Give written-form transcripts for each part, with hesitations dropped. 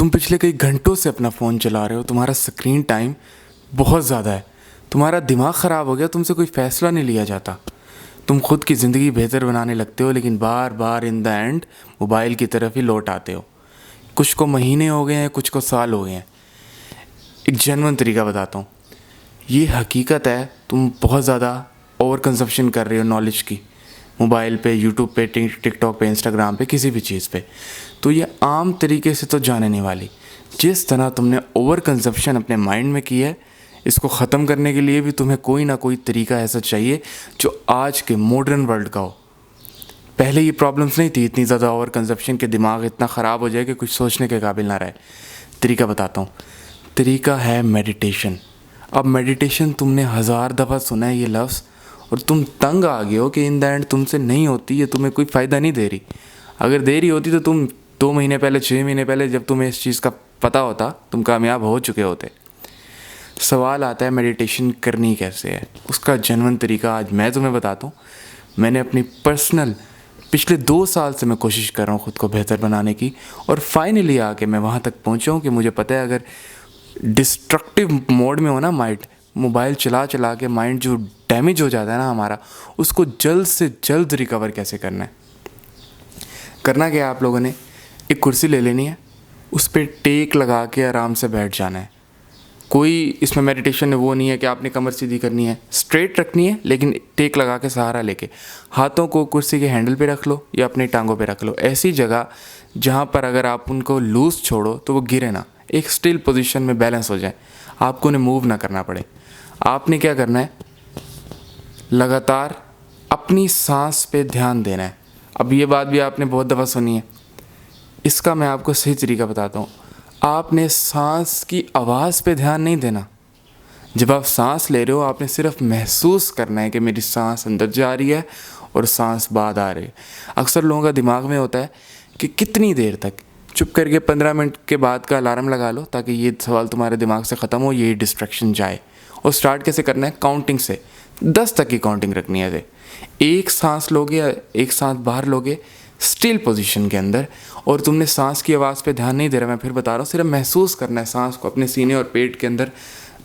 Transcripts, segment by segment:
तुम पिछले कई घंटों से अपना फ़ोन चला रहे हो, तुम्हारा स्क्रीन टाइम बहुत ज़्यादा है, तुम्हारा दिमाग ख़राब हो गया, तुमसे कोई फ़ैसला नहीं लिया जाता। तुम खुद की ज़िंदगी बेहतर बनाने लगते हो, लेकिन बार बार इन द एंड मोबाइल की तरफ ही लौट आते हो। कुछ को महीने हो गए हैं, कुछ को साल हो गए हैं। एक जेन्युइन तरीका बताता हूँ। ये हकीकत है, तुम बहुत ज़्यादा ओवर कंजप्शन कर रहे हो नॉलेज की, मोबाइल पे, यूट्यूब पे, टिकटॉक पे, इंस्टाग्राम पे, किसी भी चीज़ पे। तो ये आम तरीके से तो जाने नहीं वाली। जिस तरह तुमने ओवर कंजप्शन अपने माइंड में की है, इसको ख़त्म करने के लिए भी तुम्हें कोई ना कोई तरीका ऐसा चाहिए जो आज के मॉडर्न वर्ल्ड का हो। पहले ये प्रॉब्लम्स नहीं थी इतनी ज़्यादा ओवर कंजप्शन के, दिमाग इतना ख़राब हो जाए कि कुछ सोचने के काबिल ना रहे। तरीका बताता हूँ। तरीका है मेडिटेशन। अब मेडिटेशन तुमने 1000 दफ़ा सुना है ये लफ्ज़, और तुम तंग आ गए हो कि इन द एंड तुमसे नहीं होती, ये तुम्हें कोई फ़ायदा नहीं दे रही। अगर दे रही होती तो तुम 2 महीने पहले, 6 महीने पहले, जब तुम्हें इस चीज़ का पता होता, तुम कामयाब हो चुके होते। सवाल आता है मेडिटेशन करनी कैसे है। उसका जेन्युइन तरीका आज मैं तुम्हें बताता हूँ। मैंने अपनी पर्सनल पिछले 2 साल से मैं कोशिश कर रहा हूँ ख़ुद को बेहतर बनाने की, और फाइनली आके मैं वहाँ तक पहुँचा हूँ कि मुझे पता है अगर डिस्ट्रक्टिव मोड में हो ना माइंड, मोबाइल चला चला के माइंड जो डैमेज हो जाता है ना हमारा, उसको जल्द से जल्द रिकवर कैसे करना है। करना क्या है, आप लोगों ने एक कुर्सी ले लेनी है, उस पर टेक लगा के आराम से बैठ जाना है। कोई इसमें मेडिटेशन में वो नहीं है कि आपने कमर सीधी करनी है, स्ट्रेट रखनी है, लेकिन टेक लगा के सहारा लेके हाथों को कुर्सी के हैंडल पे रख लो या अपनी टांगों पे रख लो, ऐसी जगह जहाँ पर अगर आप उनको लूज़ छोड़ो तो वो गिरे ना, एक स्टिल पोजीशन में बैलेंस हो जाए, आपको उन्हें मूव ना करना पड़े। आपने क्या करना है, लगातार अपनी सांस पे ध्यान देना है। अब ये बात भी आपने बहुत दफ़ा सुनी है, इसका मैं आपको सही तरीका बताता हूँ। आपने सांस की आवाज़ पे ध्यान नहीं देना। जब आप सांस ले रहे हो, आपने सिर्फ महसूस करना है कि मेरी सांस अंदर जा रही है और सांस बाहर आ रही है। अक्सर लोगों का दिमाग में होता है कि कितनी देर तक, चुप करके 15 मिनट के बाद का अलार्म लगा लो ताकि ये सवाल तुम्हारे दिमाग से ख़त्म हो, ये डिस्ट्रैक्शन जाए। और स्टार्ट कैसे करना है, काउंटिंग से। 10 तक की काउंटिंग रखनी है। एक सांस लोगे, एक सांस बाहर लोगे स्टिल पोजीशन के अंदर, और तुमने सांस की आवाज़ पे ध्यान नहीं दे रहा, मैं फिर बता रहा हूँ, सिर्फ महसूस करना है सांस को अपने सीने और पेट के अंदर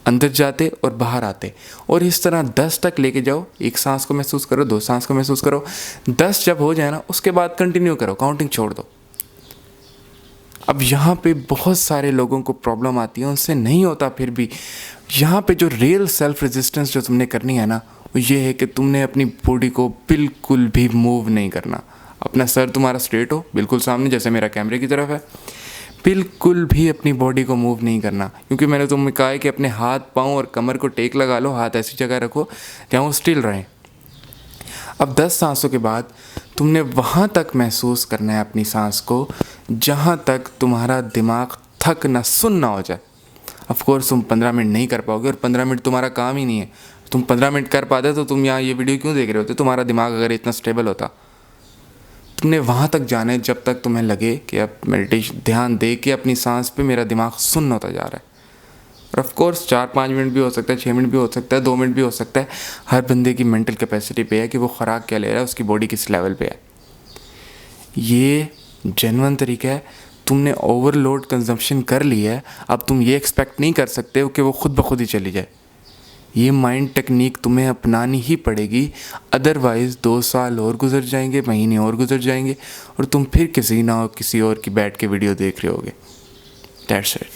अंदर जाते और बाहर आते। और इस तरह 10 तक लेके जाओ। एक सांस को महसूस करो, 2 सांस को महसूस करो, 10 जब हो जाए ना, उसके बाद कंटिन्यू करो, काउंटिंग छोड़ दो। अब यहाँ पे बहुत सारे लोगों को प्रॉब्लम आती है, उनसे नहीं होता। फिर भी यहाँ पे जो रियल सेल्फ रेजिस्टेंस जो तुमने करनी है ना, वो ये है कि तुमने अपनी बॉडी को बिल्कुल भी मूव नहीं करना। अपना सर तुम्हारा स्ट्रेट हो, बिल्कुल सामने, जैसे मेरा कैमरे की तरफ है। बिल्कुल भी अपनी बॉडी को मूव नहीं करना, क्योंकि मैंने तुम्हें कहा है कि अपने हाथ, पाँव और कमर को टेक लगा लो, हाथ ऐसी जगह रखो जहाँ वो स्टिल रहें। अब 10 सांसों के बाद तुमने वहाँ तक महसूस करना है अपनी सांस को जहाँ तक तुम्हारा दिमाग थक ना, सुन ना हो जाए। ऑफ कोर्स तुम 15 मिनट नहीं कर पाओगे, और 15 मिनट तुम्हारा काम ही नहीं है। तुम 15 मिनट कर पाते तो तुम यहाँ ये वीडियो क्यों देख रहे होते। तुम्हारा दिमाग अगर इतना स्टेबल होता। तुमने वहाँ तक जाना है जब तक तुम्हें लगे कि अब मेडिटेशन ध्यान दे के अपनी सांस पे मेरा दिमाग सुन्न होता जा रहा है। और ऑफ कोर्स 4-5 मिनट भी हो सकता है, 6 मिनट भी हो सकता है, 2 मिनट भी हो सकता है। हर बंदे की मेंटल कैपेसिटी पे है कि वो खुराक क्या ले रहा है, उसकी बॉडी किस लेवल पे है। ये जेन्युइन तरीका है। तुमने ओवरलोड कंजम्पशन कर ली है, अब तुम ये एक्सपेक्ट नहीं कर सकते हो कि वो खुद ब खुद ही चली जाए। ये माइंड टेक्निक तुम्हें अपनानी ही पड़ेगी, अदरवाइज़ 2 साल और गुजर जाएंगे, महीने और गुजर जाएंगे, और तुम फिर किसी ना किसी और की बैठ के वीडियो देख रहे होगे। That's it.